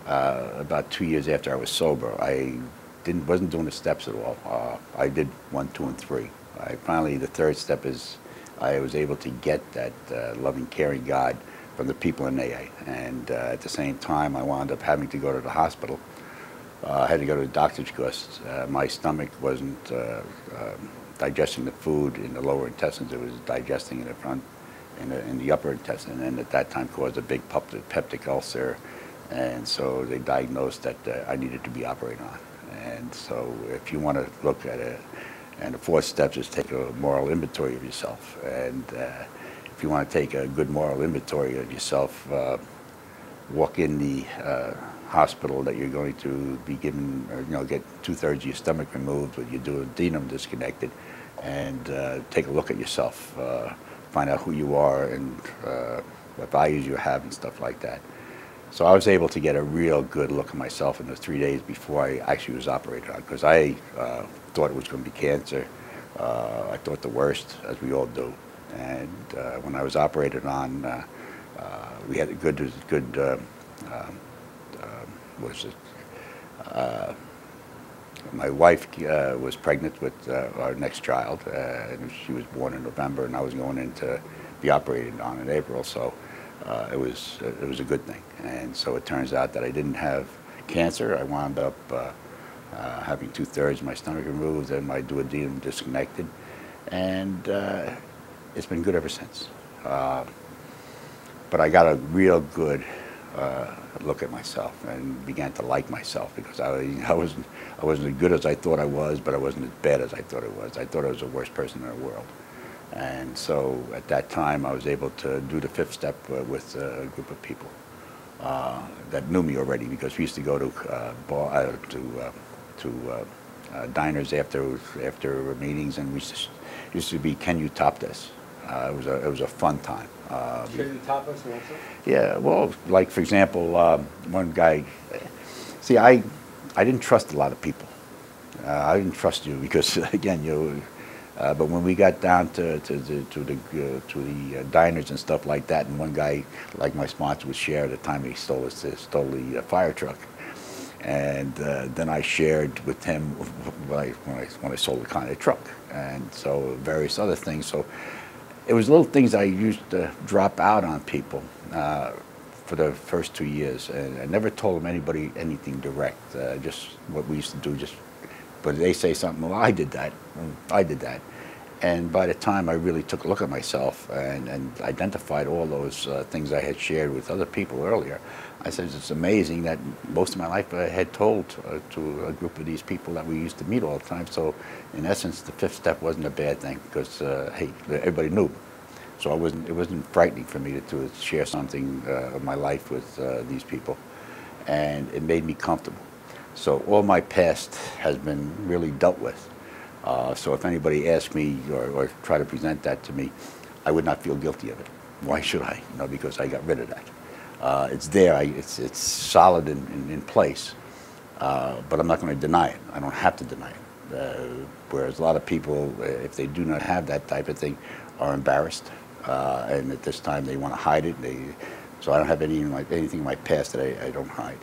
about 2 years after I was sober. I wasn't doing the steps at all. I did 1, 2, and 3. Finally, the third step is I was able to get that loving, caring God from the people in AA. And at the same time, I wound up having to go to the hospital. I had to go to the doctor because my stomach wasn't digesting the food in the lower intestines. It was digesting in the front, in the upper intestine, and at that time caused a big peptic ulcer. And so they diagnosed that I needed to be operated on. And so if you want to look at it, and the fourth step is take a moral inventory of yourself. And if you want to take a good moral inventory of yourself, walk in the hospital that you're going to be given, or, get 2/3 of your stomach removed, or you do a duodenum disconnected, and take a look at yourself, find out who you are and what values you have and stuff like that. So I was able to get a real good look at myself in the 3 days before I actually was operated on, because I thought it was going to be cancer. I thought the worst, as we all do. And when I was operated on, we had a good was it? My wife was pregnant with our next child, and she was born in November, and I was going in to be operated on in April. So it was a good thing. And so it turns out that I didn't have cancer. I wound up having 2/3 of my stomach removed and my duodenum disconnected, and it's been good ever since. But I got a real good look at myself and began to like myself, because I wasn't as good as I thought I was, but I wasn't as bad as I thought I was. I thought I was the worst person in the world. And so at that time, I was able to do the fifth step with a group of people that knew me already, because we used to go to diners after meetings, and we used to be, can you top this? It was a fun time. Can you top us also? Yeah, well, like for example, one guy. See, I didn't trust a lot of people. I didn't trust you because again, but when we got down to the diners and stuff like that, and one guy, like my sponsor, would share the time he stole the fire truck, and then I shared with him when I sold the kind of truck, and so various other things. So it was little things I used to drop out on people for the first 2 years, and I never told anybody anything direct. Just what we used to do. But they say something. Well, I did that. I did that. And by the time I really took a look at myself and identified all those things I had shared with other people earlier, I said, it's amazing that most of my life I had told to a group of these people that we used to meet all the time. So in essence, the fifth step wasn't a bad thing, because, hey, everybody knew. So it wasn't frightening for me to share something of my life with these people. And it made me comfortable. So all my past has been really dealt with. So if anybody asked me or try to present that to me, I would not feel guilty of it. Why should I? Because I got rid of that. It's there. It's solid in place. But I'm not going to deny it. I don't have to deny it. Whereas a lot of people, if they do not have that type of thing, are embarrassed. And at this time they want to hide it. So I don't have anything in my past that I don't hide.